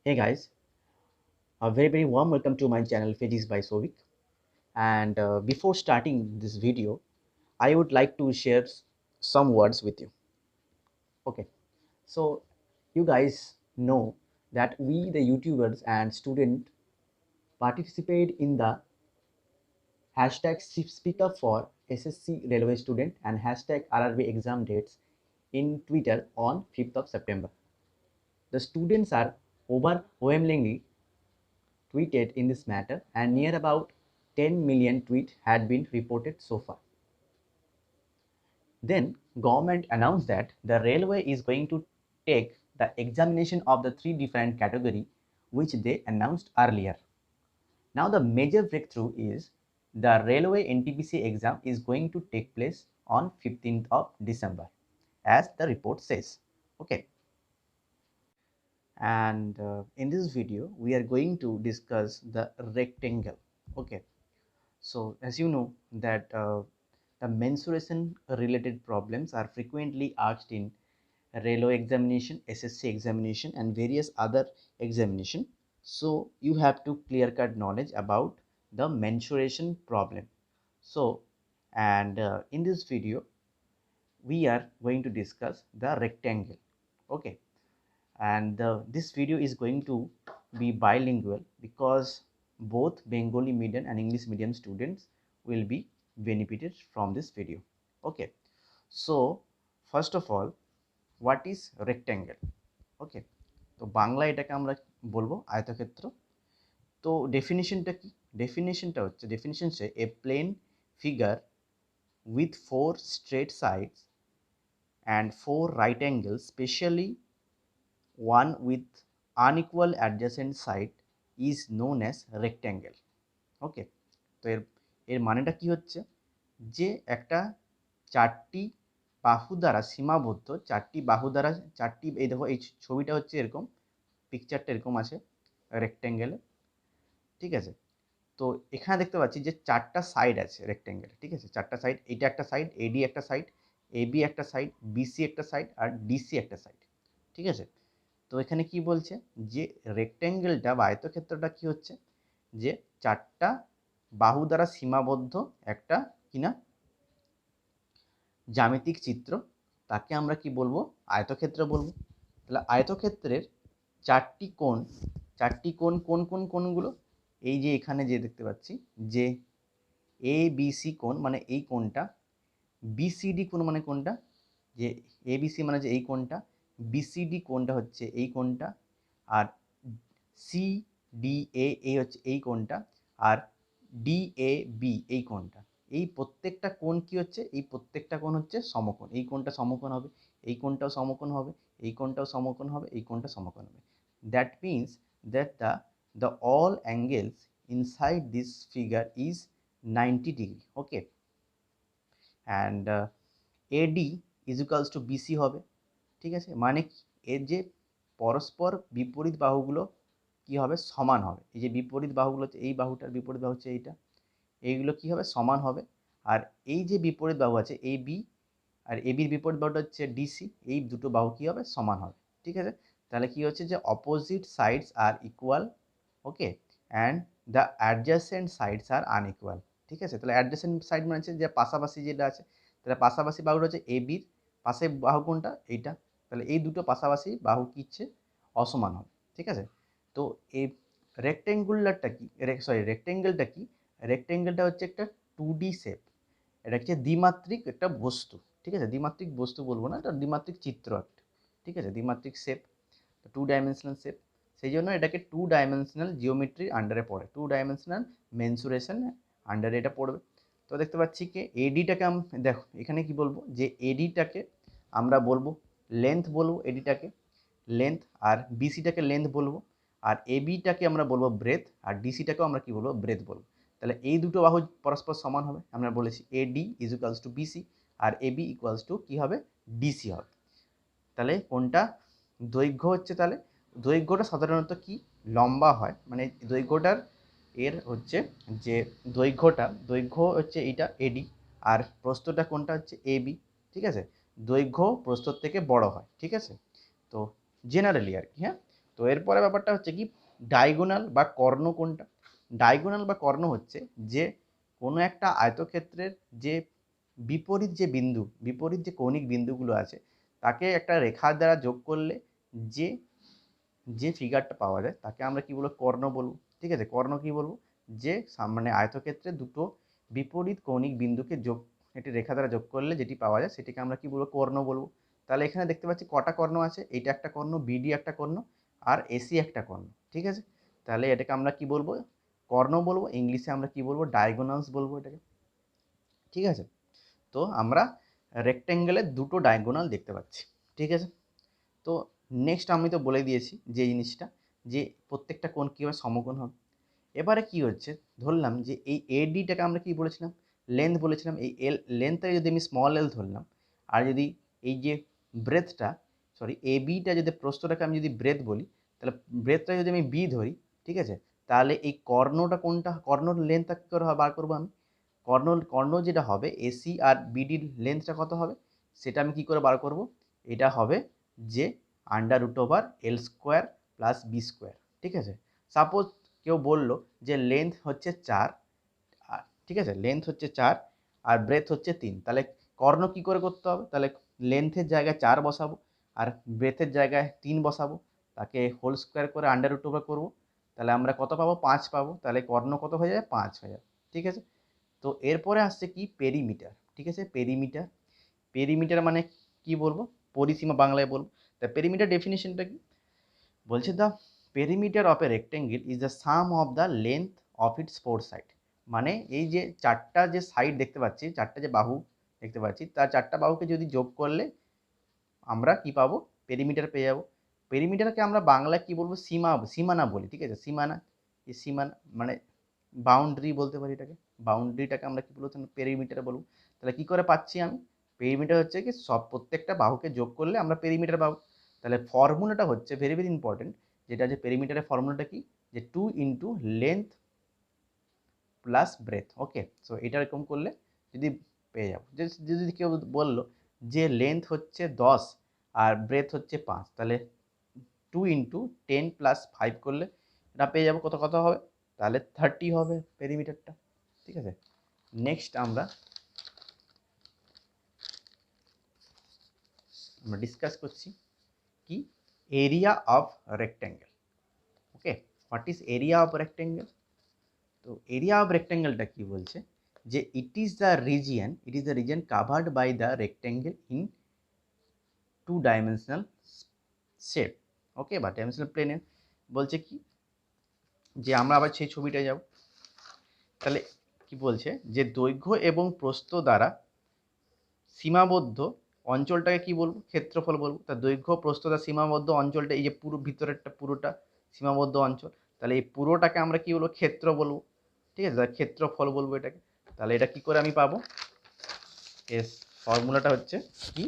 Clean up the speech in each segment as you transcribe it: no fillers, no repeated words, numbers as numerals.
Hey guys, a very warm welcome to my channel Physics by Sovik. And before starting this video, I would like to share some words with you. Okay, so you guys know that we, the YouTubers and student, participate in the hashtag Speak Up for SSC Railway Student and hashtag RRB exam dates in Twitter on 5th of September. The students are overwhelmingly tweeted in this matter, and near about 10 million tweets had been reported so far. Then government announced that the railway is going to take the examination of the three different category which they announced earlier. Now the major breakthrough is the railway NTPC exam is going to take place on 15th of December as the report says. Okay. And in this video we are going to discuss the rectangle. Okay. So as you know that the mensuration related problems are frequently asked in railway examination, SSC examination and various other examination. So you have to clear cut knowledge about the mensuration problem. So and in this video we are going to discuss the rectangle. Okay, and this video is going to be bilingual because both Bengali medium and English medium students will be benefited from this video. Okay, so first of all, what is rectangle? Okay, তো বাংলা এটাকে আমরা বলবো আয়তক্ষেত্র। তো ডেফিনিশনটা কি? Definition হচ্ছে a plane figure with four straight sides and four right angles, specially one with unequal adjacent side is known as rectangle. ওকে, তো এর মানেটা কি হচ্ছে যে একটা চারটি বাহু দ্বারা সীমাবদ্ধ, চারটি বাহু দ্বারা চারটি, এই দেখো এই ছবিটা হচ্ছে এরকম, পিকচারটা এরকম আছে রেক্ট্যাঙ্গেলে, ঠিক আছে। তো এখানে দেখতে পাচ্ছি যে চারটা সাইড আছে রেক্ট্যাঙ্গেলে, ঠিক আছে, চারটা সাইড, এইটা একটা সাইড, এডি একটা সাইড, এবি একটা সাইড, বিসি একটা সাইড আর ডিসি একটা সাইড, ঠিক আছে। তো এখানে কি বলছে যে রেক্ট্যাঙ্গেলটা বা আয়তক্ষেত্রটা কি হচ্ছে যে চারটা বাহু দ্বারা সীমাবদ্ধ একটা কিনা জ্যামিতিক চিত্র, তাকে আমরা কি বলবো? আয়তক্ষেত্র বলবো। তাহলে আয়তক্ষেত্রের চারটি কোণ কোন কোন কোণগুলো? এই যে এখানে যে দেখতে পাচ্ছি যে এ বি সি কোণ মানে এই কোণটা, বিসিডি কোণ মানে কোনটা? যে এবিসি মানে যে এই কোণটা, বিসিডি কোণটা হচ্ছে এই কোণটা, আর সি ডি এ হচ্ছে এই কোণটা, আর ডি এ বি এই কোণটা। এই প্রত্যেকটা কোণ কি হচ্ছে? এই প্রত্যেকটা কোণ হচ্ছে সমকোণ। এই কোণটা সমকোণ হবে, এই কোণটাও সমকোণ হবে, এই কোণটাও সমকোণ হবে, এই কোণটা সমকোণ হবে। That means that the all angles inside this figure is 90 degree. Okay, and AD is equals to BC হবে, ঠিক আছে। মানে কি? এর যে পরস্পর বিপরীত বাহুগুলো কি হবে? সমান হবে। এই যে বিপরীত বাহুগুলো হচ্ছে এই বাহুটার বিপরীত বাহু হচ্ছে এইটা, এইগুলো কি হবে? সমান হবে। আর এই যে বিপরীত বাহু আছে AB আর ABর বিপরীত বাহুটা হচ্ছে DC, এই দুটো বাহু কি হবে? সমান হবে, ঠিক আছে। তাহলে কি হচ্ছে যে opposite sides are equal, okay, and the adjacent sides are unequal, ঠিক আছে। তাহলে অ্যাডজাসেন্ট সাইড মানে হচ্ছে যে পাশাপাশি যেটা আছে, তাহলে পাশাপাশি বাহুটা হচ্ছে ABর পাশে বাহু কোনটা? এইটা। তাহলে এই দুটো পাশাপাশি বাহু কি হচ্ছে? অসমান হবে, ঠিক আছে। তো এই রেক্ট্যাঙ্গুলারটা কি, রেক্ট্যাঙ্গেলটা কি? রেক্ট্যাঙ্গেলটা হচ্ছে একটা 2D শেপ, এটা হচ্ছে দ্বিমাত্রিক একটা বস্তু, ঠিক আছে। দ্বিমাত্রিক বস্তু বলবো না, এটা দ্বিমাত্রিক চিত্র একটা, ঠিক আছে, দ্বিমাত্রিক শেপ, টু ডাইমেনশনাল শেপ। সেই জন্য এটাকে টু ডাইমেনশনাল জিওমেট্রির আন্ডারে পড়ে, টু ডাইমেনশনাল মেনসুরেশন আন্ডারে এটা পড়বে। তো দেখতে পাচ্ছি কি এডিটাকে দেখো এখানে কি বলবো যে এডিটাকে আমরা বলবো লেন্থ বলবো, এডিটাকে লেন্থ, আর বিসিটাকে লেন্থ বলবো, আর এবিটাকে আমরা বলবো ব্রেথ, আর ডিসিটাকেও আমরা কি বলবো? ব্রেথ বলবো। তাহলে এই দুটো বাহু পরস্পর সমান হবে, আমরা বলেছি AD is equals to BC আর এবি ইকুয়ালস টু কী হবে? ডিসি হবে। তাহলে কোনটা দৈর্ঘ্য হচ্ছে? তাহলে দৈর্ঘ্যটা সাধারণত কি লম্বা হয়, মানে দৈর্ঘ্যটার এর হচ্ছে যে দৈর্ঘ্য হচ্ছে এইটা এডি, আর প্রস্থটা কোনটা হচ্ছে এবি, ঠিক আছে। দৈর্ঘ্য প্রস্থর থেকে বড় হয়, ঠিক আছে। তো জেনারেলি আর কি, হ্যাঁ। তো তো এরপরে ব্যাপারটা হচ্ছে কি ডায়াগোনাল বা কর্ণ কোনটা? ডায়াগোনাল বা কর্ণ হচ্ছে যে কোনো একটা আয়তক্ষেত্রের যে বিপরীত যে বিন্দু, বিপরীত যে কৌণিক বিন্দুগুলো আছে তাকে একটা রেখার দ্বারা যোগ করলে যে যে ফিগারটা পাওয়া যায় তাকে আমরা কি বলবো? কর্ণ বলবো। ঠিক আছে, কর্ণ কি বলবো? যে মানে আয়তক্ষেত্রে দুটো বিপরীত কৌণিক বিন্দুকে যোগ, একটি রেখা দ্বারা যোগ করলে যেটি পাওয়া যায় সেটিকে আমরা কি বলবো? কর্ণ বলবো। তাহলে এখানে দেখতে পাচ্ছি কটা কর্ণ আছে, এইটা একটা কর্ণ, বিডি একটা কর্ণ আর এসি একটা কর্ণ। ঠিক আছে, তাহলে এটাকে আমরা কি বলবো? কর্ণ বলবো। ইংলিশে আমরা কি বলবো? ডায়াগোনালস বলবো এটাকে। ঠিক আছে, তো আমরা রেক্টেঙ্গেলের দুটো ডায়াগোনাল দেখতে পাচ্ছি। ঠিক আছে, তো নেক্সট আমি তো বলে দিয়েছি যে জিনিসটা যে প্রত্যেকটা কোণ কীভাবে সমকোণ হবে। এবারে কি হচ্ছে, ধরলাম যে এই এডিটাকে আমরা কি বলেছিলাম? লেন্থ বলেছিলাম। এই লেন্থটাকে যদি আমি স্মল এল ধরলাম, আর যদি এই যে ব্রেথটা, সরি এ বিটা যদি প্রস্থটাকে আমি যদি ব্রেথ বলি, তাহলে ব্রেথটা যদি আমি বি ধরি, ঠিক আছে, তাহলে এই কর্ণটা কোনটা? কর্ণর লেন্থটা কী করে বার করবো আমি? কর্ণ যেটা হবে এসি আর বিডির লেন্থটা কত হবে সেটা আমি কি করে বার করব? এটা হবে যে √L² প্লাস বি স্কোয়ার। ঠিক আছে, সাপোজ কেউ বলল যে লেন্থ হচ্ছে 4, ঠিক আছে, লেন্থ হচ্ছে 4 আর ব্রেথ হচ্ছে 3, তাহলে কর্ণ কি করে করতে হবে? তাহলে লেন্থের জায়গায় 4 বসাবো আর ব্রেথের জায়গায় 3 বসাবো, তাকে হোল স্কোয়ার করে √, করবো, তাহলে আমরা কত পাবো? 5 পাবো। তাহলে কর্ণ কত হয়ে যাবে? 5 হয়ে যাবে। ঠিক আছে, তো এরপরে আসছে কি পেরিমিটার। ঠিক আছে, পেরিমিটার, পেরিমিটার মানে কি বলবো? পরিসীমা বাংলায় বলবো। তা পেরিমিটার ডেফিনিশনটা কি বলছে? The perimeter of A rectangle is the some of the length of its four side. মানে এই যে চারটা যে সাইড দেখতে পাচ্ছি, চারটা যে বাহু দেখতে পাচ্ছি, তার চারটা বাহুকে যদি যোগ করলে আমরা কি পাবো? পেরিমিটার পেয়ে যাবো। পেরিমিটারকে আমরা বাংলায় কি বলবো? সীমানা বলি। ঠিক আছে, সীমানা, এই সীমানা মানে বাউন্ডারি বলতে পারি এটাকে। বাউন্ডারিটাকে আমরা কি বলবো? পেরিমিটার বলবো। তাহলে কি করে পাচ্ছি আমি? পেরিমিটার হচ্ছে কি সব প্রত্যেকটা বাহুকে যোগ করলে আমরা পেরিমিটার পাবো। তাহলে ফর্মুলাটা হচ্ছে ভেরি ভেরি ইম্পর্টেন্ট, যেটা যে পেরিমিটারের ফর্মুলাটা কি? যে 2 ইন্টু লেন্থ প্লাস ব্রেথ। ওকে, সো এটা এরকম করলে যদি পেয়ে যাবো। যদি কেউ বললো যে লেন্থ হচ্ছে 10 আর ব্রেথ হচ্ছে 5, তাহলে 2 ইন্টু 10 প্লাস 5 করলে এটা পেয়ে যাবো কত কত হবে? তাহলে 30 হবে পেরিমিটারটা। ঠিক আছে, নেক্সট আমরা ডিসকাস করছি কি area of rectangle. Okay, what is area of rectangle? তো এরিয়া অফ রেক্ট্যাঙ্গেলটা কি বলছে? যে it is the region covered by the rectangle in 2 dimensional shape. Okay, বা ডাইমেনশনাল প্লেনে বলছে কি যে আমরা আবার সেই ছবিটায় যাব। তাহলে কি বলছে? যে দৈর্ঘ্য এবং প্রস্থ দ্বারা সীমাবদ্ধ অঞ্চলটাকে কি বলবো? ক্ষেত্রফল বলবো। তা দৈর্ঘ্য প্রস্থ দ্বারা সীমাবদ্ধ অঞ্চলটা, এই যে পুরো ভিতরেরটা পুরোটা সীমাবদ্ধ অঞ্চল, তাহলে এই পুরোটাকে আমরা কি বলবো? ক্ষেত্র বলবো। ঠিক আছে, ক্ষেত্রফল বলবো এটাকে। তাহলে এটা কি করে আমি পাবো? এস ফর্মুলাটা হচ্ছে কি?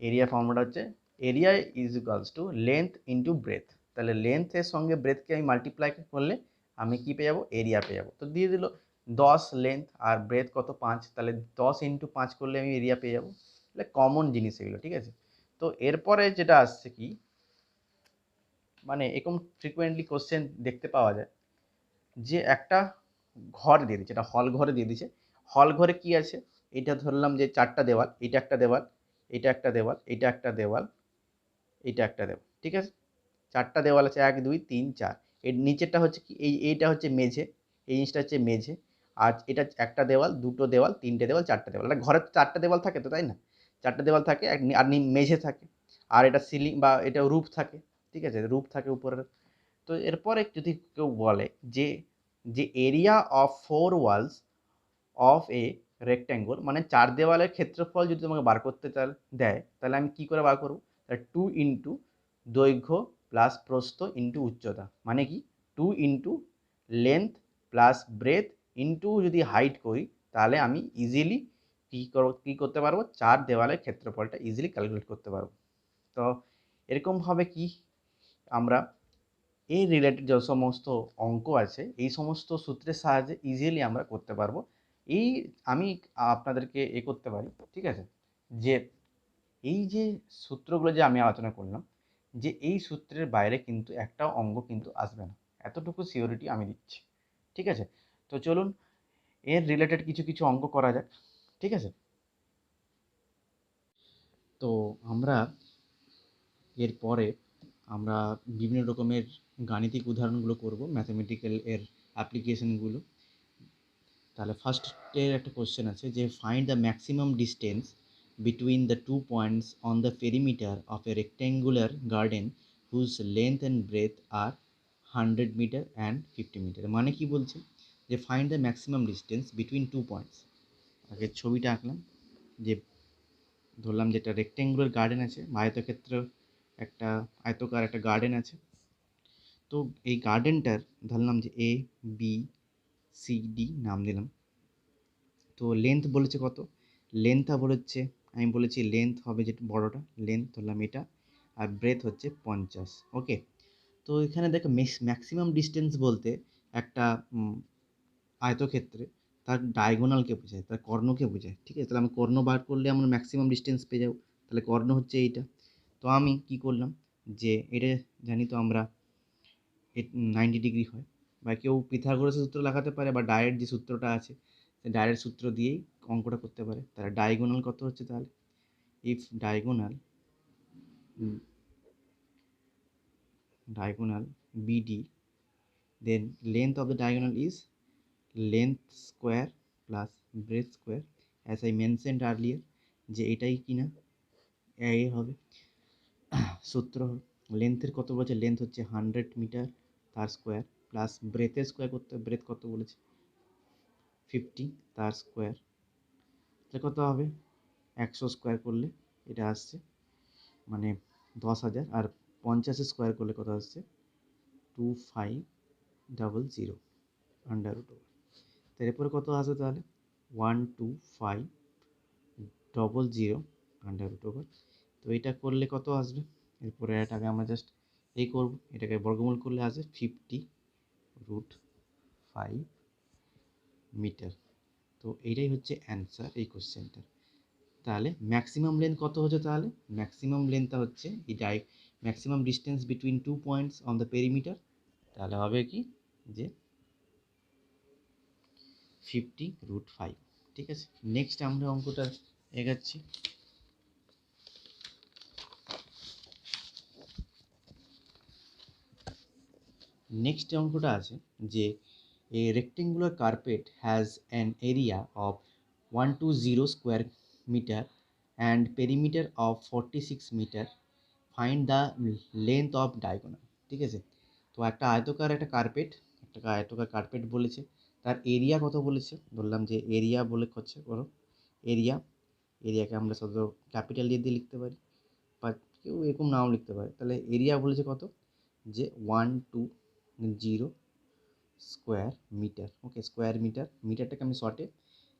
এরিয়া ফর্মুলাটা হচ্ছে area is equals to length into breadth. তাহলে লেন্থের সঙ্গে ব্রেথকে আমি মাল্টিপ্লাই করলে আমি কি পেয়ে যাবো? এরিয়া পেয়ে যাবো। তো দিয়ে দিল 10 লেন্থ আর ব্রেথ কত? 5, তাহলে 10 ইন্টু 5 করলে আমি এরিয়া পেয়ে যাবো। তাহলে কমন জিনিস এগুলো। ঠিক আছে, তো এরপরে যেটা আসছে কি, মানে এরকম ফ্রিকুয়েন্টলি কোশ্চেন দেখতে পাওয়া যায় যে একটা ঘর দিয়ে দিচ্ছে, এটা হল ঘরে দিয়ে দিচ্ছে। হল ঘরে কি আছে? এটা ধরলাম যে 4টা দেওয়াল, এটা একটা দেওয়াল, এটা একটা দেওয়াল, এটা একটা দেওয়াল, এইটা একটা দেওয়াল। ঠিক আছে, 4টা দেওয়াল আছে, 1 2 3 4। এর নিচেরটা হচ্ছে কি? এইটা হচ্ছে মেঝে, এই জিনিসটা হচ্ছে মেঝে। আর এটা একটা দেওয়াল, দুটো দেওয়াল, 3টে দেওয়াল, 4টা দেওয়াল। একটা ঘরে 4টা দেওয়াল থাকে তো, তাই না? 4টা দেওয়াল থাকে আর মেঝে থাকে, আর এটা সিলিং বা এটা রুফ থাকে। ঠিক আছে, রুফ থাকে উপরের। তো এরপরে যদি কেউ বলে যে যে area of 4 walls of A rectangle, মানে 4 দেওয়ালের ক্ষেত্রফল যদি তোমাকে বার করতে দেয়, তাহলে আমি কি করে বার করবো? 2 ইন্টু দৈর্ঘ্য প্লাস প্রস্থ ইন্টু উচ্চতা, মানে কি 2 into length plus breadth into যদি হাইট করি, তাহলে আমি ইজিলি কী করতে পারবো? 4 দেওয়ালের ক্ষেত্রফলটা ইজিলি ক্যালকুলেট করতে পারবো। তো এরকমভাবে কি আমরা এই রিলেটেড যে সমস্ত অঙ্ক আছে, এই সমস্ত সূত্রের সাহায্যে ইজিলি আমরা করতে পারবো। এই আমি আপনাদেরকে করতে পারি, ঠিক আছে, যে এই যে সূত্রগুলো যে আমি আলোচনা করলাম, যে এই সূত্রের বাইরে কিন্তু একটা অঙ্ক কিন্তু আসবে না, এতটুকু সিওরিটি আমি দিচ্ছি। ঠিক আছে, তো চলুন এর রিলেটেড কিছু কিছু অঙ্ক করা যাক। ঠিক আছে, তো আমরা এরপরে আমরা বিভিন্ন রকমের গাণিতিক উদাহরণগুলো করব, ম্যাথামেটিক্যাল এর অ্যাপ্লিকেশনগুলো। তাহলে ফার্স্টের একটা কোশ্চেন আছে যে find the maximum distance between the two points on the perimeter of a rectangular garden whose length and breadth are 100 metre and 50 metre. মানে কি বলছে যে find the maximum distance between two points. আগে ছবিটা আঁকলাম, যে ধরলাম যে একটা রেক্ট্যাঙ্গুলার গার্ডেন আছে, আয়তক্ষেত্র একটা আয়তকার একটা গার্ডেন আছে। তো এই গার্ডেনটার ধরলাম যে এ বি সি ডি নাম দিলাম। তো লেন্থ বলেছে কত, লেন্থটা বলেছে, আমি বলেছি লেন্থ হবে যেটা বড়টা, লেন্থ ধরলাম এটা, আর ব্রেথ হচ্ছে 50। ওকে, তো এখানে দেখো ম্যাক্সিমাম ডিস্টেন্স বলতে একটা আয়তক্ষেত্রে তার ডায়াগোনালকে বোঝায়, তার কর্ণকে বোঝায়। ঠিক আছে, তাহলে আমি কর্ণ বার করলে আমরা ম্যাক্সিমাম ডিস্টেন্স পেয়ে যাবো, তাহলে কর্ণ হচ্ছে এইটা। তো আমি কি করলাম, যে এটা জানি তো আমরা 90 ডিগ্রি হয়, বা কেউ পিথাগোরাসের সূত্র লাগাতে পারে, বা ডায়েট যে সূত্রটা আছে সেই ডায়েট সূত্র দিয়েই অঙ্কটা করতে পারে। তাহলে ডায়াগোনাল কত হচ্ছে, তাহলে if diagonal BD, then length of the diagonal is length square plus breadth square, as I mentioned earlier, যে এটাই কিনা এ হবে সূত্র। লেন্থের কত বলেছে, লেন্থ হচ্ছে 100 মিটার তার স্কোয়ার, প্লাস ব্রেথের স্কোয়ার করতে, ব্রেথ কত বলেছে 50 তার স্কোয়ার, তাহলে কত হবে 100 স্কোয়ার করলে এটা আসছে মানে 10,000, আর 50 স্কোয়ার করলে কত আসছে 2500 আন্ডার রুট ওভার। এরপরে কত আসবে তাহলে 12500 আন্ডার রুট ওভার। তো এটা করলে কত আসবে, এরপরে এটাকে আমরা জাস্ট এই করব, এটাকে বর্গমূল করলে আসবে 50√5 মিটার। তো এইটাই হচ্ছে অ্যান্সার এই কোশ্চেনটার। তাহলে ম্যাক্সিমাম লেন্থ কত হচ্ছে, তাহলে ম্যাক্সিমাম লেন্থটা হচ্ছে এই maximum distance between two points on the perimeter, তাহলে হবে কি যে 50√5। ঠিক আছে, নেক্সট আমরা অঙ্কটা এগাচ্ছি। নেক্সট অঙ্কটা আছে যে a rectangular carpet has an area of 120 square metre and perimeter of 46 metre, find the length of diagonal. ঠিক আছে, তো একটা আয়তকার কার্পেট বলেছে, তার এরিয়া কত বলেছে, বললাম যে এরিয়া বলে হচ্ছে বড় এরিয়া, এরিয়াকে আমরা শুধু ক্যাপিটাল দিয়ে লিখতে পারি, বা কেউ এরকম নাও লিখতে পারে। তাহলে এরিয়া বলেছে কত, যে 120 স্কোয়ার মিটার। ওকে, স্কোয়ার মিটার, মিটারটাকে আমি শর্টে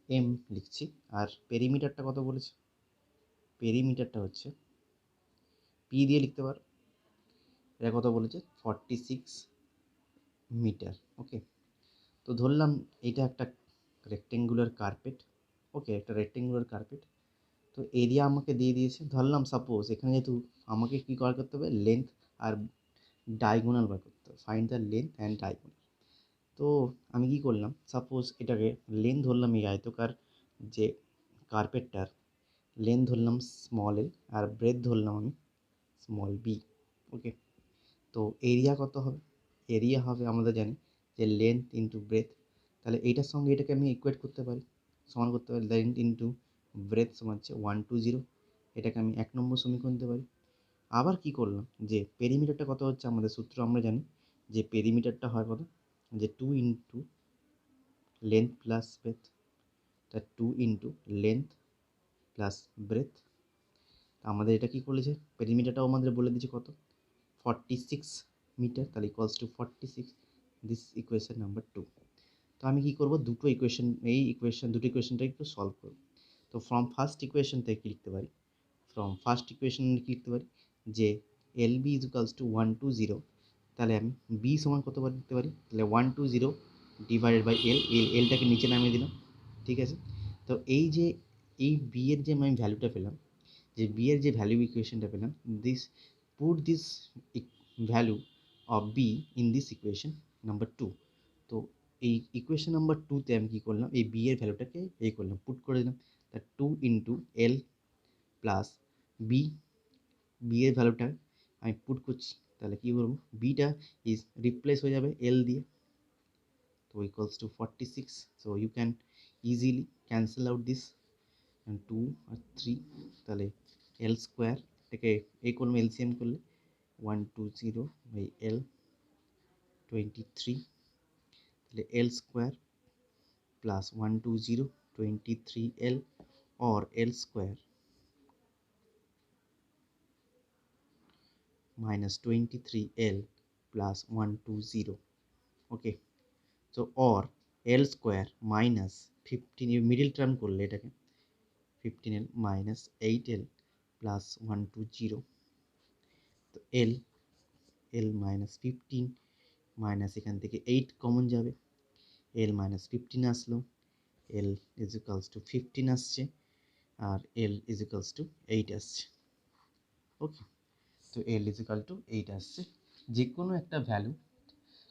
এম লিখছি। আর পেরিমিটারটা কত বলেছে, পেরিমিটারটা হচ্ছে পি দিয়ে লিখতে পারো, এটা কত বলেছে 46 মিটার। ওকে, তো ধরলাম এটা একটা রেক্টেঙ্গুলার কার্পেট। ওকে, একটা রেক্টেঙ্গুলার কার্পেট, তো এরিয়া আমাকে দিয়ে দিয়েছে। ধরলাম সাপোজ এখানে যেহেতু আমাকে কী করতে হবে, লেন্থ আর ডায়াগোনাল বার করতে হবে, find the length and diagonal. তো আমি কি করলাম, সাপোজ এটাকে লেন্থ ধরলাম, এই আয়তকার যে কার্পেটটার লেন্থ ধরলাম স্মল এল, আর ব্রেথ ধরলাম আমি স্মল বি। ওকে, তো এরিয়া কত হবে, এরিয়া হবে আমরা জানি যে লেন্থ ইন্টু ব্রেথ, তাহলে এইটার সঙ্গে এটাকে আমি ইকুয়েট করতে পারি, সমান করতে পারি, লেন্থ ইন্টু ব্রেথ সমান হচ্ছে 120, এটাকে আমি 1 নম্বর সমীকরণ দিতে পারি। আবার কি করলাম, যে পেরিমিটারটা কত হচ্ছে, আমাদের সূত্র আমরা জানি যে পেরিমিটারটা হয় কত, যে 2 ইন্টু লেন্থ প্লাস ব্রেথ, তা 2 ইন্টু লেন্থ প্লাস ব্রেথ। আমাদের এটা কী করেছে, পেরিমিটারটাও আমাদের বলে দিয়েছে কত 46 মিটার, তাহলে equals to 46, this equation number 2। তো আমি কী করবো, দুটো ইকুয়েশনটা একটু সলভ করব। তো ফ্রম ফার্স্ট ইকুয়েশন থেকে কী লিখতে পারি, কী লিখতে পারি, যে L B is equals to 120, তাহলে আমি বি সমান কতবার লিখতে পারি, তাহলে 120 ডিভাইডেড বাই এলটাকে নিচে নামিয়ে দিলাম। ঠিক আছে, তো এই যে এই বি এর যে আমি ভ্যালুটা পেলাম, যে বি এর যে ভ্যালু ইকুয়েশনটা পেলাম, this put this value of be in this equation number 2। তো এই ইকুয়েশন নাম্বার 2তে আমি কী করলাম, এই বি এর ভ্যালুটাকে করলাম, পুট করে দিলাম। তা 2 into L plus B, B এর ভ্যালুটা আমি পুট করছি, তাহলে কী করবো, বিটা ইজ রিপ্লেস হয়ে যাবে এল দিয়ে, তো equals to 46। So you can easily cancel out this 2 আর 3, তাহলে এল স্কোয়ার থেকে এই করলাম, এলসিএম করলে 120 বাই এল 23, তাহলে এল square plus 120 23L or L square minus 23L plus 120. Okay, so or L square minus 15, middle term করলে এটাকে 15L minus 8L plus 120, তো L minus 15 minus এখান থেকে 8 কমন যাবে, L minus 15 আসলো, L is equals to 15 আসছে, আর L is equals to 8 আসছে। ওকে, তো L is equal to 8 আসছে। যে কোনো একটা ভ্যালু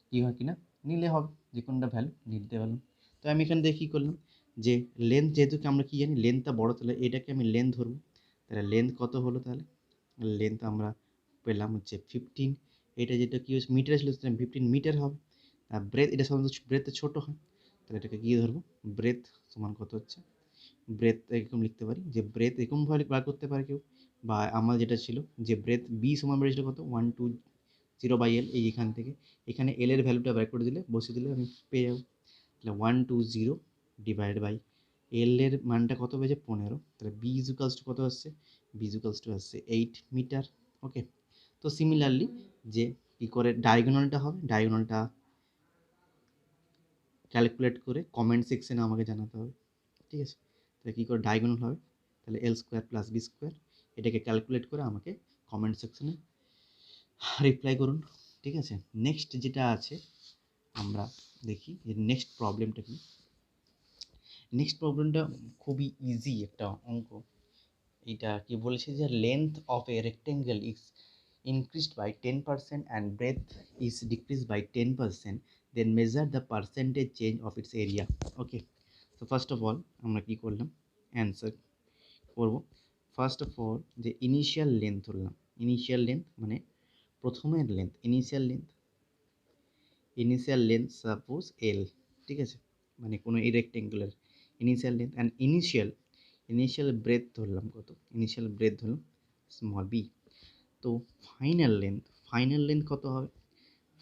কী হয় কিনা নিলে হবে, যে কোনোটা ভ্যালু নিতে পারলাম। তো আমি এখান থেকে কী করলাম, যে লেন্থ যেহেতু আমরা কী জানি লেন্থটা বড়, তাহলে এটাকে আমি লেন্থ ধরবো। তাহলে লেন্থ কত হলো, তাহলে লেন্থ আমরা পেলাম হচ্ছে 15, এটা যেটা কী হচ্ছে মিটার ছিল সেটা 15 মিটার হবে। আর ব্রেথ, এটা সাধারণত ব্রেথে ছোটো হয়, তাহলে এটাকে কী ধরবো, ব্রেথ সমান কত হচ্ছে, ব্রেথ এরকম লিখতে পারি যে ব্রেথ এরকমভাবে বার করতে পারে কেউ, বা আমার যেটা ছিল যে ব্রেথ বি সমান বেরিয়েছিল কত 120 বাই এল, এই এখান থেকে এখানে এল এর ভ্যালুটা বের করে দিলে, বসিয়ে দিলে আমি পেয়ে যাবো। তাহলে 120 ডিভাইড বাই এল এর মানটা কত পেয়েছে 15, তাহলে বি ইজুকালস টু কত আসছে, বি ইজুকালস টু আসছে 8 মিটার। ওকে, তো সিমিলারলি যে কী করে ডায়াগোনালটা হবে, ডায়াগোনালটা ক্যালকুলেট করে কমেন্ট সেকশনে আমাকে জানাতে হবে। ঠিক আছে, তাহলে কী করে ডায়াগোনাল হবে, তাহলে এল স্কোয়ার প্লাস বি স্কোয়ার, এটাকে ক্যালকুলেট করে আমাকে কমেন্ট সেকশনে রিপ্লাই করুন। ঠিক আছে, নেক্সট যেটা আছে আমরা দেখি যে নেক্সট প্রবলেমটা কি। নেক্সট প্রবলেমটা খুবই ইজি একটা অঙ্ক। এটা কি বলেছে যে length of A rectangle is increased by 10% and breadth is decreased by 10%, then measure the percentage change of its area. Okay, so first of all আমরা কি করলাম, অ্যান্সার করব। ফার্স্ট অফ অল যে ইনিশিয়াল লেন্থ ধরলাম, initial length মানে প্রথমের length, initial length suppose L, ঠিক আছে, মানে কোনো এই rectangular initial length and initial breadth ধরলাম কত, ইনিশিয়াল ব্রেথ ধরলাম স্মল বি। তো ফাইনাল লেন্থ কত হবে,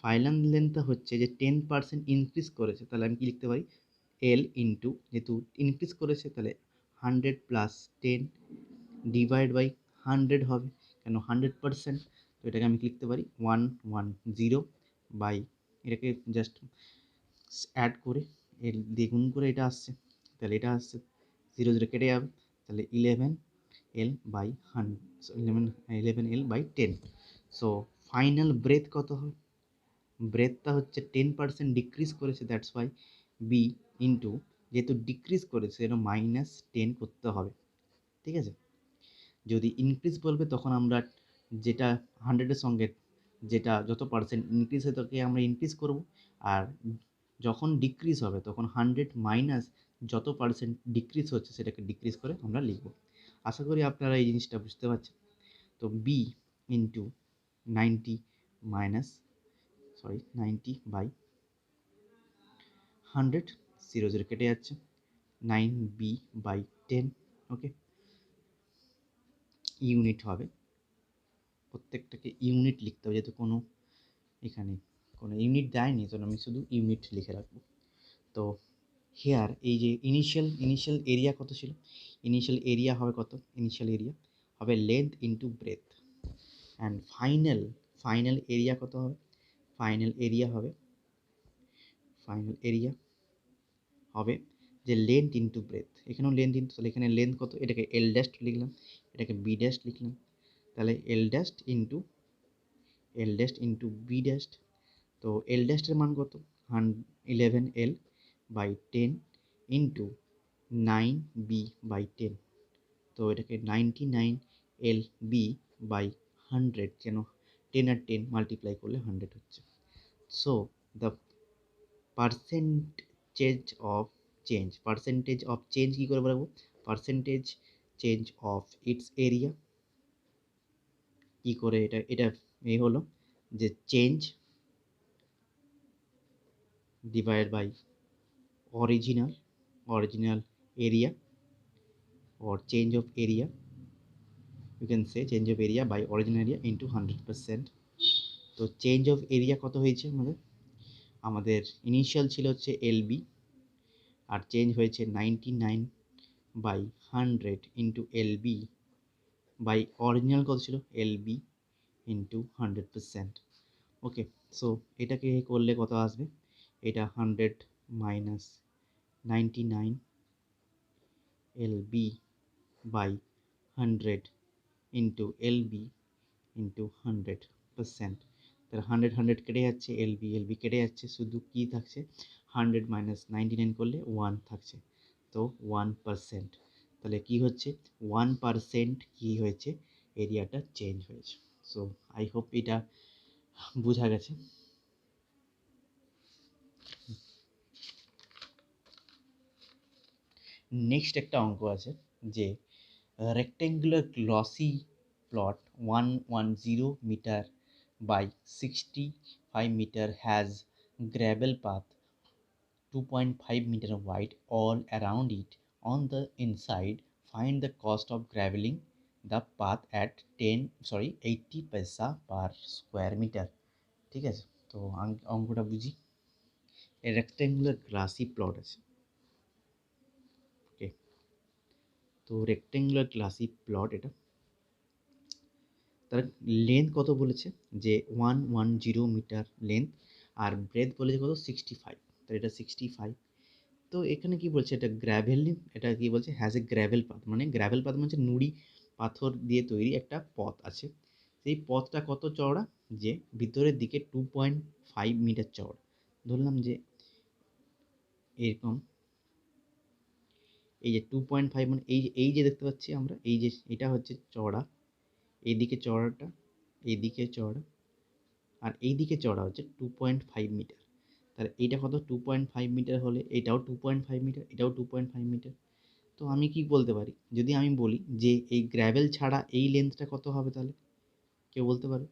ফাইনাল লেন্থটা হচ্ছে যে 10% ইনক্রিজ করেছে, তাহলে আমি কি লিখতে পারি, এল ইন্টু, যেহেতু ইনক্রিজ করেছে তাহলে 100 প্লাস 10 ডিভাইড বাই 100 হবে, কেন 100%, তো এটাকে আমি লিখতে পারি 110 বাই, এটাকে জাস্ট অ্যাড করে এর দ্বিগুণ করে এটা আসছে, তাহলে এটা আসছে 0 কেটে যাবে, তাহলে 11L by 10। So final breadth কত হবে, ব্রেথটা হচ্ছে 10% ডিক্রিজ করেছে, দ্যাটস ওয়াই বি ইন্টু, যেহেতু ডিক্রিজ করেছে এটা -10 করতে হবে। ঠিক আছে, যদি ইনক্রিজ বলবে তখন আমরা যেটা 100-এর সঙ্গে যেটা যত পার্সেন্ট ইনক্রিজ হয় তাকে আমরা ইনক্রিজ করব, আর যখন ডিক্রিজ হবে তখন 100 মাইনাস যত পার্সেন্ট ডিক্রিজ হচ্ছে সেটাকে ডিক্রিজ করে আমরা লিখব। আশা করি আপনারা এই জিনিসটা বুঝতে পারছেন। তো বি ইন্টু 90 বাই 100, 0 কেটে যাচ্ছে, 9b বাই 10। ওকে, ইউনিট হবে, প্রত্যেকটাকে ইউনিট লিখতে হবে, যেহেতু এখানে কোনো ইউনিট দেয়নি, তো আমি শুধু ইউনিট লিখে রাখবো। তো হেয়ার এই যে ইনিশিয়াল এরিয়া কত ছিল, ইনিশিয়াল এরিয়া হবে কত, ইনিশিয়াল এরিয়া হবে length into breadth, and final area কত হবে, ফাইনাল এরিয়া হবে যে লেন্থ ইন্টু ব্রেথ, এখানেও লেন্থ ইন্টু, তাহলে এখানে লেন্থ কত, এটাকে এল ড্যাশ লিখলাম, এটাকে বি ড্যাশ লিখলাম, তাহলে এল ড্যাশ ইন্টু বি ড্যাশ, তো এল ড্যাশের মান কত 11L by 10 into 9b by 10, তো এটাকে 99 এল বি বাই 100, কেন 10 আর 10 মাল্টিপ্লাই করলে 100 হচ্ছে। So the percentage of change কী করে বলবো, percentage change of its area. কী করে এটা এই হলো যে change divide by original area, or change of area, you can say change of area by original area into 100%। তো চেঞ্জ অফ এরিয়া কত হয়েছে আমাদের ইনিশিয়াল ছিল হচ্ছে এলবি, আর চেঞ্জ হয়েছে 99/100 ইন্টু এলবি বাই অরিজিনাল কত ছিল এলবি ইন্টু 100%। ওকে, so এটাকে করলে কত আসবে, এটা 100 minus 99 LB by 100 into LB into 100%। তাহলে 100 কেটে যাচ্ছে, এলবি কেটে যাচ্ছে, শুধু কি থাকছে 100 মাইনাস 99 করলে 1 থাকছে, তো 1%। তাহলে কি হচ্ছে 1% কি হয়েছে, এরিয়াটা চেঞ্জ হয়েছে। সো আই হোপ এটা বোঝা গেছে। নেক্সট একটা অঙ্ক আছে যে rectangular glossy plot 110 meter by 65 meter has gravel path 2.5 meter wide all around it. On the inside, find the cost of graveling the path at 80 paisa per square meter। ঠিক আছে, তো অঙ্কটা বুঝি। রেক্টেঙ্গুলার গ্লাসি প্লট আছে, ওকে, তো rectangular glassy plot এটা, তার length কত বলেছে যে 110 মিটার লেন্থ, আর ব্রেথ বলেছে কত 65, তো এটা 65। তো এখানে কি বলছে, এটা গ্র্যাভেল, এটা কি বলছে হ্যাজ এ গ্র্যাভেল পাথ, মানে গ্র্যাভেল পাথ মানে নুড়ি পাথর দিয়ে তৈরি একটা পথ আছে। সেই পথটা কত চওড়া, যে ভিতরের দিকে 2.5 মিটার চওড়া। ধরলাম যে এরকম, এই যে 2.5 মানে এই যে দেখতে পাচ্ছি আমরা, এই যে এটা হচ্ছে চওড়া, এইদিকে চওড়াটা, এইদিকে চওড়া, আর এইদিকে চওড়া হচ্ছে 2.5 মিটার। তাহলে এইটা কত 2.5 মিটার হলে এটাও 2.5 মিটার, এটাও 2.5 মিটার। তো আমি কি বলতে পারি, যদি আমি বলি যে এই গ্র্যাভেল ছাড়া এই লেন্থটা কত হবে, তাহলে কেউ বলতে পারো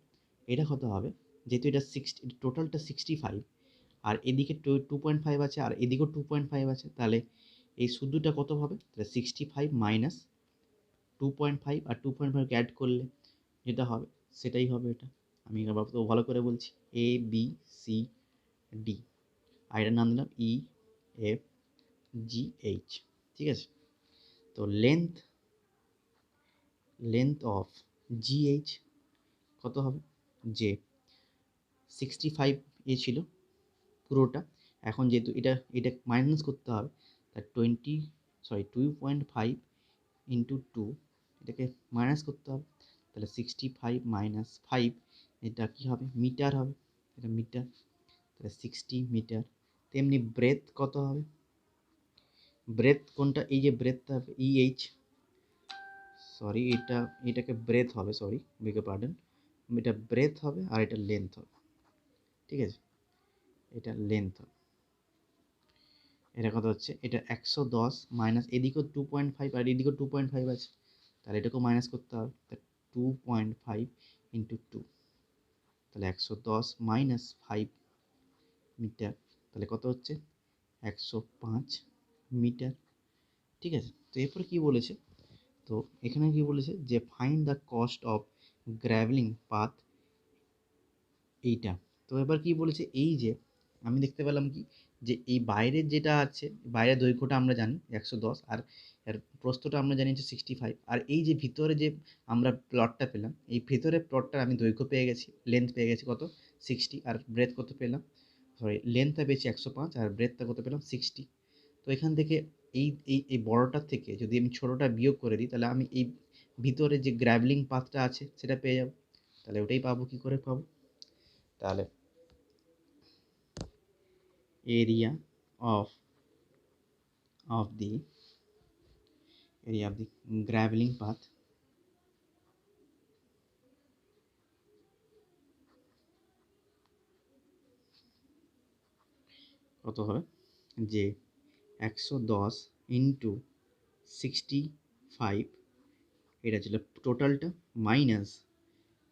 এটা কত হবে, যেহেতু এটা টোটালটা 65, আর এদিকে 2.5 আছে, আর এদিকেও 2.5 আছে, তাহলে এই শুধুটা কত হবে, তাহলে 65 মাইনাস 2.5, আর 2.5 অ্যাড করলে যেটা হবে সেটাই হবে এটা। আমি আবার তো ভালো করে বলছি, এ বি সি ডি, আর এটার নাম দিলাম ই এফ জি এইচ। ঠিক আছে, তো লেন্থ অফ জি এইচ কত হবে, যে 65 ছিল পুরোটা, এখন যেহেতু এটা মাইনাস করতে হবে, তার 2.5 ইন্টু 2, এটাকে মাইনাস করতে হবে, তাহলে 65 মাইনাস 5, এটা কী হবে মিটার হবে, এটা মিটার, তাহলে 60 মিটার। তেমনি ব্রেথ কত হবে, ব্রেথ কোনটা, এই যে ব্রেথটা হবে ইএইচ, সরি এটাকে ব্রেথ হবে, সরি বেগে পার্ডন, এটা ব্রেথ হবে আর এটা লেন্থ হবে। ঠিক আছে, এটা লেন্থ হবে, এটা কত হচ্ছে, এটা 110 মাইনাস এদিকেও 2.5 আর এদিকেও 2.5 আছে, তাহলে এটাকেও মাইনাস করতে হবে, তা 2.5 ইন্টু 2, তাহলে 110 মাইনাস 5 মিটার, তাহলে কত হচ্ছে 105 মিটার। ঠিক আছে, তো এরপরে কী বলেছে, তো এখানে কি বলেছে যে find the cost of graveling path, এইটা। তো এবার কি বলেছে, এই যে আমি দেখতে পেলাম কি, যে এই বাইরের যেটা আছে, বাইরের দৈর্ঘ্যটা আমরা জানি 110, আর এর প্রস্থটা আমরা জানি হচ্ছে 65, আর এই যে ভিতরে যে আমরা প্লটটা পেলাম, এই ভিতরের প্লটটার আমি দৈর্ঘ্য পেয়ে গেছি, লেন্থ পেয়ে গেছি কত 60, আর ব্রেথ কত পেলাম, সরি লেন্থটা পেয়েছি 105 আর ব্রেথটা কত পেলাম 60। তো এখান থেকে এই এই এই বড়টার থেকে যদি আমি ছোটোটা বিয়োগ করে দিই, তাহলে আমি এই ভিতরে যে গ্র্যাভেলিং পাথটা আছে সেটা পেয়ে যাব, তাহলে ওটাই পাবো, কী করে পাবো, তাহলে area of the graveling path কত হবে যে 110 ইন্টু 65, এটা ছিল টোটালটা, minus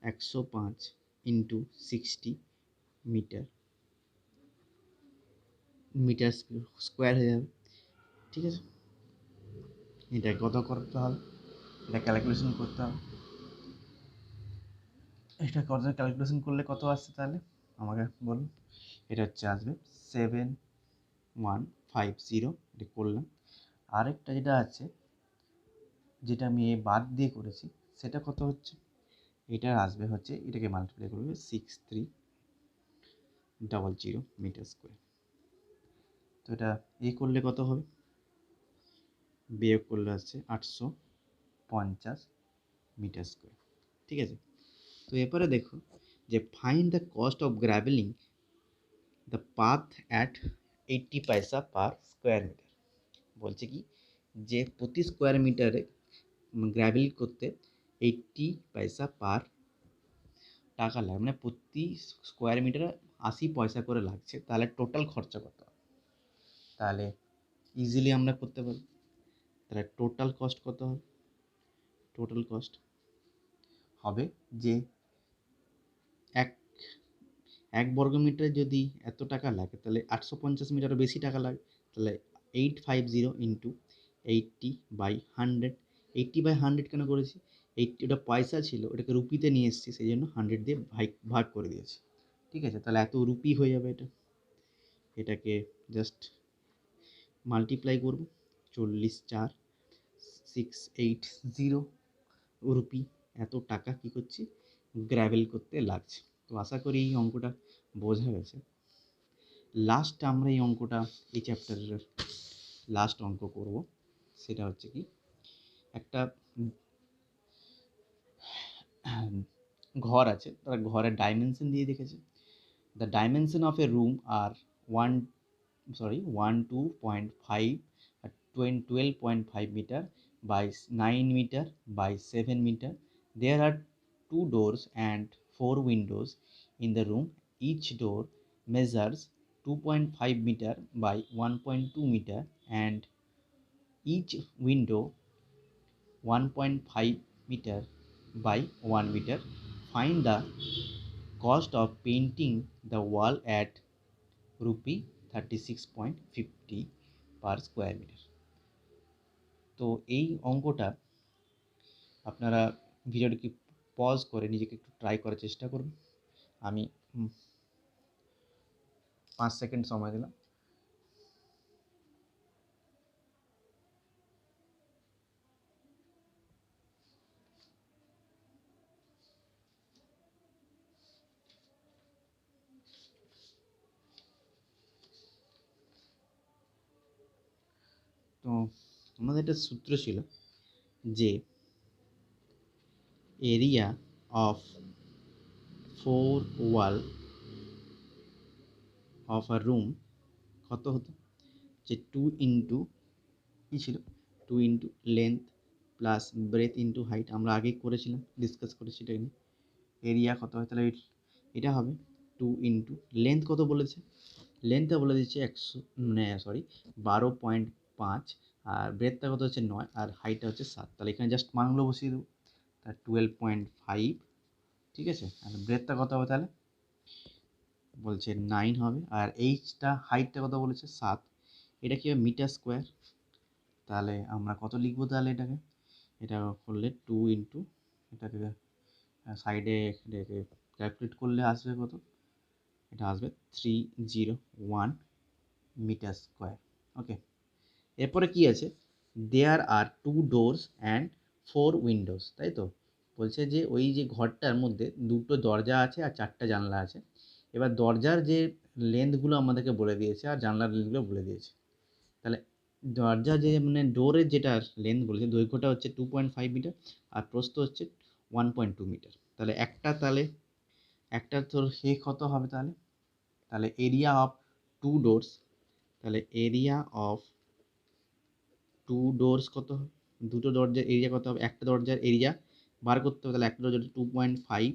105 into 60 metre metre square হয়ে যাবে। ঠিক আছে, এটা কত করতে হবে, এটা ক্যালকুলেশন করতে হবে। এটা কত ক্যালকুলেশন করলে কত আসছে তাহলে আমাকে বলুন। এটা হচ্ছে আসবে 7150, এটা করলাম। আরেকটা যেটা আছে, যেটা আমি বাদ দিয়ে করেছি, সেটা কত হচ্ছে, এটা আসবে হচ্ছে, এটাকে মাল্টিপ্লাই করবে 6300 মিটার স্কোয়ার। তো এটা করলে কত হবে, বিয়োগ করলে আসছে 850 মিটার স্কোয়ার। ঠিক আছে, তো এরপরে দেখো যে find the cost of gravelling the path at 80 paise per square metre. বলছে কি যে প্রতি স্কোয়ার মিটারে গ্র্যাভেল করতে 80 পয়সা পার টাকা লাগে, মানে প্রতি স্কোয়ার মিটারে 80 পয়সা করে লাগছে, তাহলে টোটাল খরচা কত হবে, তাহলে ইজিলি আমরা করতে পারি। তাহলে টোটাল কস্ট কত হবে, টোটাল কস্ট হবে যে এক এক বর্গ মিটারে যদি এত টাকা লাগে, তাহলে 850 মিটারও বেশি টাকা লাগে। তাহলে 850 ইন্টু 80/100। 80/100 কেন করেছি, 80 ওটা পয়সা ছিল, ওটাকে রুপিতে নিয়ে এসেছি, সেই জন্য 100 দিয়ে ভাগ করে দিয়েছি। ঠিক আছে, তাহলে এত রুপি হয়ে যাবে। এটাকে জাস্ট মাল্টিপ্লাই করব, 40,4,680 রুপি, এত টাকা কী করছি, গ্র্যাভেল করতে লাগছে। তো আশা করি এই অঙ্কটা বোঝা গেছে। লাস্ট আমরা এই অঙ্কটা, এই চ্যাপ্টারের লাস্ট অঙ্ক করব, সেটা হচ্ছে কি, একটা ঘর আছে, তারা ঘরের ডাইমেনশন দিয়ে দেখেছে। The dimension of a room are 12.5 12.5 meter by 9 meter by 7 meter. There are 2 doors and 4 windows in the room. Each door measures 2.5 meter by 1.2 meter and each window 1.5 meter by 1 meter. Find the cost of painting the wall at rupee 36.50 per square meter. তো এই অঙ্কটা আপনারা ভিডিওটিকে pause করে নিজেকে একটু try করার চেষ্টা করুন। আমি 5 সেকেন্ড সময় দিলাম। তো আমাদের একটা সূত্র ছিল যে area of 4 wall of a room কত হতো, যে 2 ইন্টু কী ছিল, 2 into length plus breadth into height, আমরা আগেই করেছিলাম, ডিসকাস করেছি এটা নিয়ে। এরিয়া কত হয়, তাহলে এটা হবে 2 ইন্টু লেন্থ কত বলেছে, লেন্থটা বলে দিচ্ছে 12.5, আর ব্রেথটা কত হচ্ছে 9, আর হাইটটা হচ্ছে 7। তাহলে এখানে জাস্ট মানগুলো বসিয়ে দেবো, তাহলে 12.5, ঠিক আছে, আর ব্রেথটা কত হবে, তাহলে বলছে 9 হবে, আর হাইটটা কত বলেছে 7। এটা কি হবে, মিটার স্কোয়ার। তাহলে আমরা কত লিখবো, তাহলে এটা করলে 2 ইন্টু, এটাকে সাইডে এটাকে ক্যালকুলেট করলে আসবে কত, এটা আসবে 301 মিটার স্কোয়ার। ওকে, এরপরে কি আছে, দেয়ার আর 2 ডোরস অ্যান্ড 4 উইন্ডোজ, তাই তো বলছে যে ওই যে ঘরটার মধ্যে 2টো দরজা আছে আর 4টা জানলা আছে। এবার দরজার যে লেন্থগুলো আমাদেরকে বলে দিয়েছে আর জানলার লেন্থগুলো বলে দিয়েছে। তাহলে দরজা যে মানে ডোরের যেটা লেন্থ বলেছে, দৈর্ঘ্যটা হচ্ছে 2.5 মিটার আর প্রস্থ হচ্ছে 1.2 মিটার। তাহলে একটা তোর কত হবে, তাহলে এরিয়া অফ 2 ডোরস, তাহলে এরিয়া অফ 2 ডোরস কত হবে, দুটো দরজার এরিয়া কত হবে, একটা দরজার এরিয়া বার করতে হবে, তাহলে একটা দরজা 2.5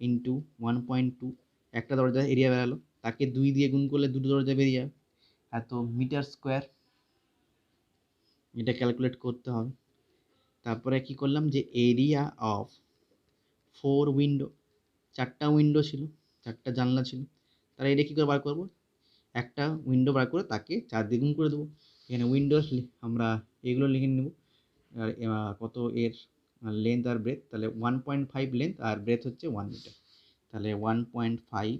ইন্টু 1.2, একটা দরজার এরিয়া বেরালো, তাকে 2 দিয়ে গুণ করলে দুটো দরজা বেরিয়ে যাবে, এত মিটার স্কোয়ার, এটা ক্যালকুলেট করতে হবে। তারপরে কি করলাম যে এরিয়া অফ 4 উইন্ডো, 4টা উইন্ডো ছিল, 4টা জানলা ছিল, তাহলে এটা কী করে বার করবো, একটা উইন্ডো বার করে তাকে 4 দিয়ে গুণ করে দেবো। এখানে উইন্ডো আমরা এগুলো লিখে নেব, আর কত এর লেন্থ আর ব্রেথ, তাহলে 1.5 লেন্থ আর ব্রেথ হচ্ছে 1 মিটার, তাহলে 1.5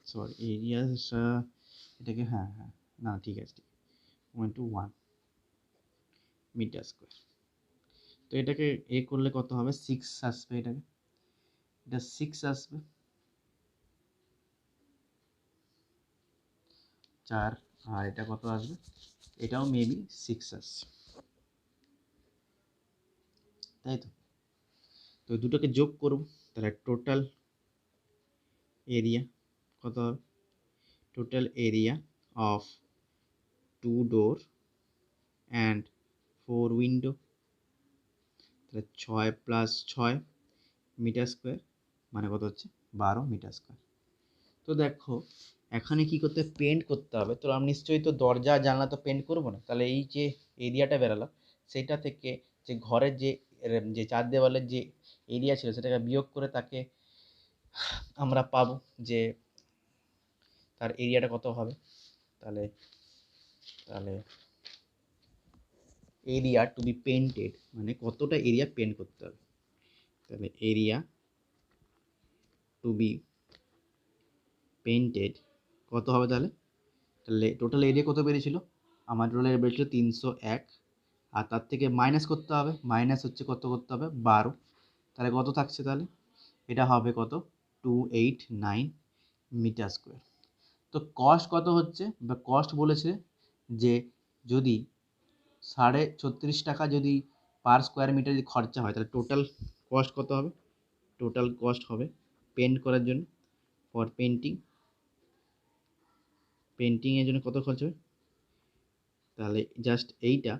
সরি এরিয়া এটাকে হ্যাঁ না ঠিক আছে 1 মিটার স্কোয়ার। তো এটাকে করলে কত হবে, 6 আসবে, এটা 6 আসবে, 4, আর এটা কত আসবে, এটাও মেবি 6 আসছে, তাই তো। তো দুটোকে যোগ করব, তাহলে টোটাল এরিয়া কত হবে, total area of 2 door and 4 window, তাহলে 6 + 6 মিটার স্কোয়ার, মানে কত হচ্ছে 12 মিটার স্কোয়ার। তো দেখো এখানে কি করতে হবে, পেন্ট করতে হবে। তো আমি নিশ্চয়ই তো দরজা জানলা তো পেন্ট করবো না, তাহলে এই যে এরিয়াটা বেরালো সেটা থেকে যে ঘরের যে চার দেওয়ালের যে এরিয়া ছিল সেটাকে বিয়োগ করে তাকে আমরা পাবো যে তার এরিয়াটা কত হবে। তাহলে তাহলে এরিয়া টু বি পেন্টেড মানে কতটা এরিয়া পেন্ট করতে হবে, তাহলে এরিয়া টু বি পেন্টেড কত হবে, তাহলে টোটাল এরিয়া কত বেরিয়েছিল, আমার টোটাল এরিয়া বেরিয়েছিল 301, আর তার থেকে মাইনাস করতে হবে, মাইনাস হচ্ছে কত করতে হবে 12, তাহলে কত থাকছে, তাহলে এটা হবে কত 289 মিটার স্কোয়ার। তো কস্ট কত হচ্ছে, বা কস্ট বলেছে যে যদি 36.5 টাকা যদি পার স্কোয়ার মিটার যদি খরচা হয়, তাহলে টোটাল কস্ট কত হবে, টোটাল কস্ট হবে পেন্ট করার জন্য, ফর পেন্টিংয়ের জন্য কত খরচ হবে, তাহলে জাস্ট এইটা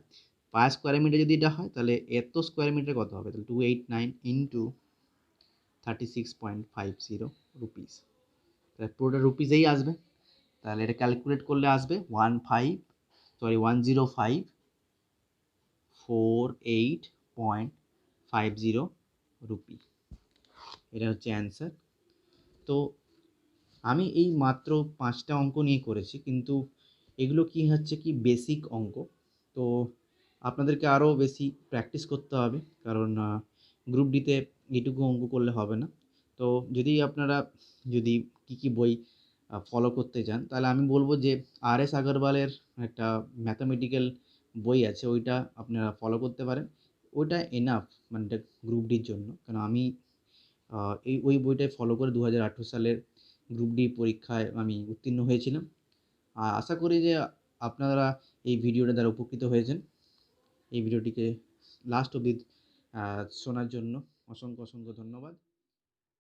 পার স্কোয়ার মিটার যদি এটা হয় তাহলে এত স্কোয়ার মিটার কত হবে, তাহলে 289 ইন্টু 36.50 রুপিস, তাহলে পুরোটা রুপিসেই আসবে। তাহলে এটা ক্যালকুলেট করলে আসবে 105,48.50 রুপি, এটা হচ্ছে অ্যান্সার। তো আমি এই মাত্র 5টা অঙ্ক নিয়ে করেছি, কিন্তু এগুলো কি হচ্ছে কি বেসিক অঙ্ক, তো আপনাদেরকে আরও বেশি প্র্যাকটিস করতে হবে, কারণ গ্রুপ ডিতে এইটুকু অঙ্ক করলে হবে না। তো আপনারা যদি কী বই ফলো করতে চান, তাহলে আমি বলবো যে RS আগরওয়ালের একটা ম্যাথামেটিক্যাল বই আছে, ওইটা আপনারা ফলো করতে পারেন, ওইটা এনাফ মানে গ্রুপ ডির জন্য। কারণ আমি ওই বইটাই ফলো করে 2018 সালের গ্রুপ ডি পরীক্ষায় আমি উত্তীর্ণ হয়েছিলাম। আশা করি যে আপনারা এই ভিডিওটা দ্বারা উপকৃত হয়েছেন। এই ভিডিওটিকে লাস্ট অবধি শোনার জন্য অসংখ্য ধন্যবাদ।